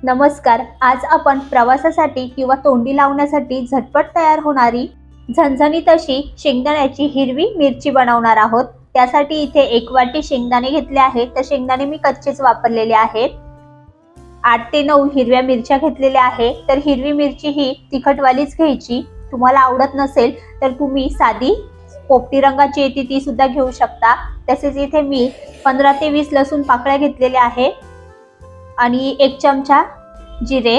नमस्कार. आज आपण प्रवासासाठी किंवा तोंडी लावण्यासाठी झटपट तयार होणारी झणझणीत अशी शेंगदाण्याची हिरवी मिरची बनवणार आहोत. त्यासाठी इथे 1 वाटी शेंगदाणे घेतले आहेत. तर शेंगदाणे मी कच्चेच वापरलेले आहेत. 8 ते 9 हिरव्या मिरच्या घेतलेल्या आहेत. तर हिरवी मिरची ही तिखटवालीच घ्यायची. तुम्हाला आवडत नसेल तर तुम्ही साधी पोपटी रंगाची येते ती सुद्धा घेऊ शकता. तसेच इथे मी 15 ते 20 लसूण पाकळ्या घेतलेल्या आहेत आणि 1 चमचा जिरे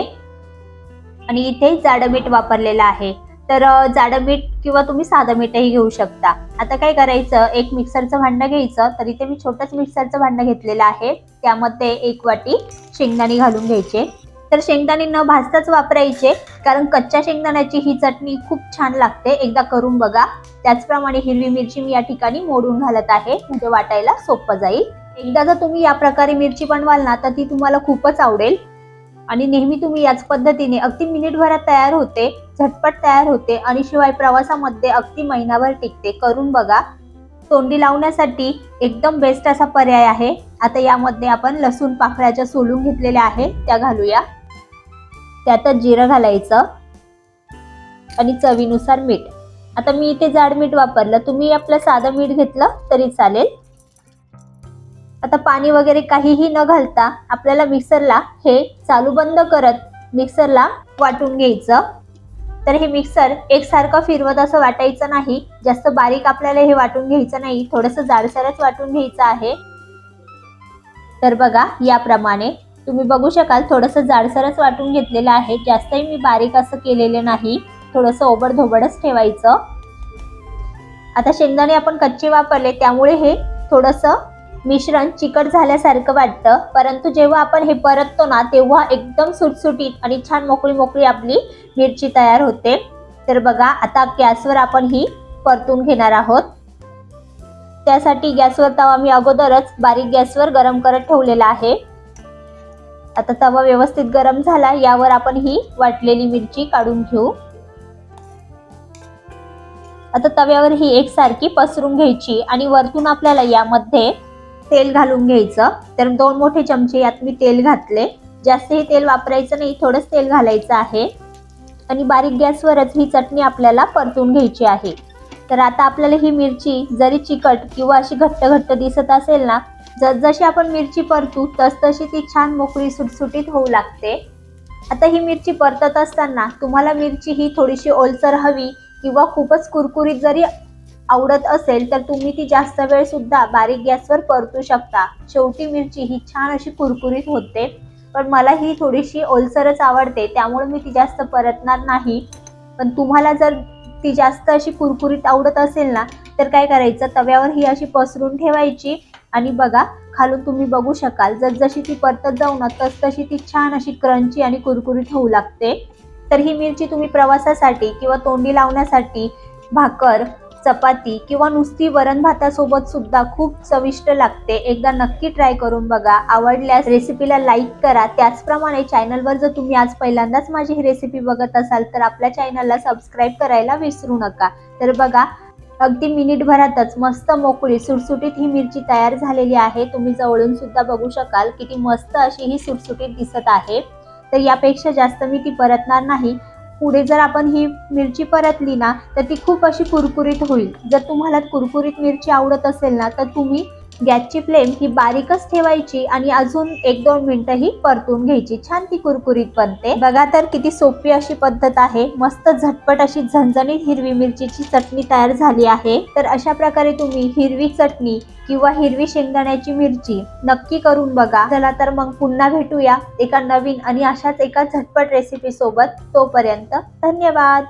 आणि इथे जाडं मीठ वापरलेलं आहे. तर जाडं मीठ किंवा तुम्ही साधं मीठही घेऊ शकता. आता काय करायचं, एक मिक्सरचं भांडं घ्यायचं. तर इथे मी छोटंच मिक्सरचं भांडं घेतलेलं आहे. त्यामध्ये 1 वाटी शेंगदाणे घालून घ्यायचे. तर शेंगदाणे न भाजताच वापरायचे, कारण कच्च्या शेंगदाण्याची ही चटणी खूप छान लागते. एकदा करून बघा. त्याचप्रमाणे हिरवी मिरची मी या ठिकाणी मोडून घालत आहे, म्हणजे वाटायला सोपं जाईल. एकदा जर तुम्ही या प्रकारे मिरची बनवाल ना तर ती तुम्हाला खूपच आवडेल आणि नेहमी तुम्ही याच पद्धतीने अगदी मिनिटभरात तयार होते, झटपट तयार होते आणि शिवाय प्रवासामध्ये अगदी महिनाभर टिकते. करून बघा. तोंडी लावण्यासाठी एकदम बेस्ट असा पर्याय आहे. आता यामध्ये आपण लसूण पाकळ्या ज्या सोलून घेतलेल्या आहे त्या घालूया. त्यातच जिरं घालायचं आणि चवीनुसार मीठ. आता मी इथे जाड मीठ वापरलं, तुम्ही आपलं साधं मीठ घेतलं तरी चालेल. आता पाणी वगैरे काहीही न घालता आपल्याला मिक्सरला हे चालू बंद करत मिक्सरला वाटून घ्यायचं. तर हे मिक्सर एकसारखं फिरवत असं वाटायचं नाही, जास्त बारीक आपल्याला हे वाटून घ्यायचं नाही, थोडंसं जाडसरच वाटून घ्यायचं आहे. तर बघा, याप्रमाणे तुम्ही बघू शकाल थोडंसं जाडसरच वाटून घेतलेलं आहे. जास्तही मी बारीक असं केलेलं नाही, थोडंसं ओबडधोबडच ठेवायचं. आता शेंगदाणे आपण कच्चे वापरले त्यामुळे हे थोडंसं मिश्रण चिकट झाल्यासारखं वाटतं, परंतु जेव्हा आपण हे परततो ना तेव्हा एकदम सुटसुटीत आणि छान मोकळी मोकळी आपली मिरची तयार होते. तर बघा, आता गॅसवर आपण ही परतून घेणार आहोत. त्यासाठी गॅसवर तवा मी अगोदरच बारीक गॅसवर गरम करत ठेवलेला आहे. आता तवा व्यवस्थित गरम झाला, यावर आपण ही वाटलेली मिरची काढून घेऊ. आता तव्यावर ही एकसारखी पसरून घ्यायची आणि वरतून आपल्याला यामध्ये तेल घालून घ्यायचं. तर 2 मोठे चमचे यात मी तेल घातले. जास्तही तेल वापरायचं नाही, थोडंच तेल घालायचं आहे आणि बारीक गॅसवरच ही चटणी आपल्याला परतून घ्यायची आहे. तर आता आपल्याला ही मिरची जरी चिकट किंवा अशी घट्ट घट्ट दिसत असेल ना, जसजशी आपण मिरची परतू तसतशी ती छान मोकळी सुटसुटीत होऊ लागते. आता ही मिरची परतत असताना तुम्हाला मिरची ही थोडीशी ओलसर हवी किंवा खूपच कुरकुरीत जरी आवडत असेल तर तुम्ही ती जास्त वेळ सुद्धा बारीक गॅसवर परतू शकता. शेवटी मिरची ही छान अशी कुरकुरीत होते, पण मला ही थोडीशी ओलसरच आवडते त्यामुळे मी ती जास्त परतणार नाही. पण तुम्हाला जर ती जास्त अशी कुरकुरीत आवडत असेल ना तर काय करायचं, तव्यावर ही अशी पसरून ठेवायची आणि बघा, खालून तुम्ही बघू शकाल जसजशी ती परतत जाऊ ना तसतशी ती छान अशी क्रंची आणि कुरकुरीत होऊ लागते. तर ही मिरची तुम्ही प्रवासासाठी किंवा तोंडी लावण्यासाठी भाकर, चपाती किंवा नुसती वरण भातासोबत सुद्धा खूप चविष्ट लागते. एकदा नक्की ट्राय करून बघा. आवडल्यास रेसिपीला लाईक करा. त्याचप्रमाणे चॅनलवर जर तुम्ही आज पहिल्यांदाच माझी ही रेसिपी बघत असाल तर आपल्या चॅनलला सबस्क्राईब करायला विसरू नका. तर बघा, अगदी मिनिटभरातच मस्त मोकळी सुटसुटीत ही मिरची तयार झालेली आहे. तुम्ही जवळून सुद्धा बघू शकाल किती मस्त अशी ही सुटसुटीत दिसत आहे. तर यापेक्षा जास्त मी ती परतणार नाही. पुढे जर आपण ही मिरची परतली ना तर ती खूप अशी कुरकुरीत होईल. जर तुम्हाला कुरकुरीत मिरची आवडत असेल ना तर तुम्ही गॅसची फ्लेम ही बारीकच ठेवायची आणि अजून 1-2 मिनिटं ही परतून घ्यायची. छान ती कुरकुरीत बनते. बघा तर किती सोपी अशी पद्धत आहे. मस्त झटपट अशी झणझणीत हिरवी मिरचीची चटणी तयार झाली आहे. तर अशा प्रकारे तुम्ही हिरवी चटणी किंवा हिरवी शेंगदाण्याची मिरची नक्की करून बघा. चला तर मग पुन्हा भेटूया एका नवीन आणि अशाच एका झटपट रेसिपी सोबत. तोपर्यंत धन्यवाद.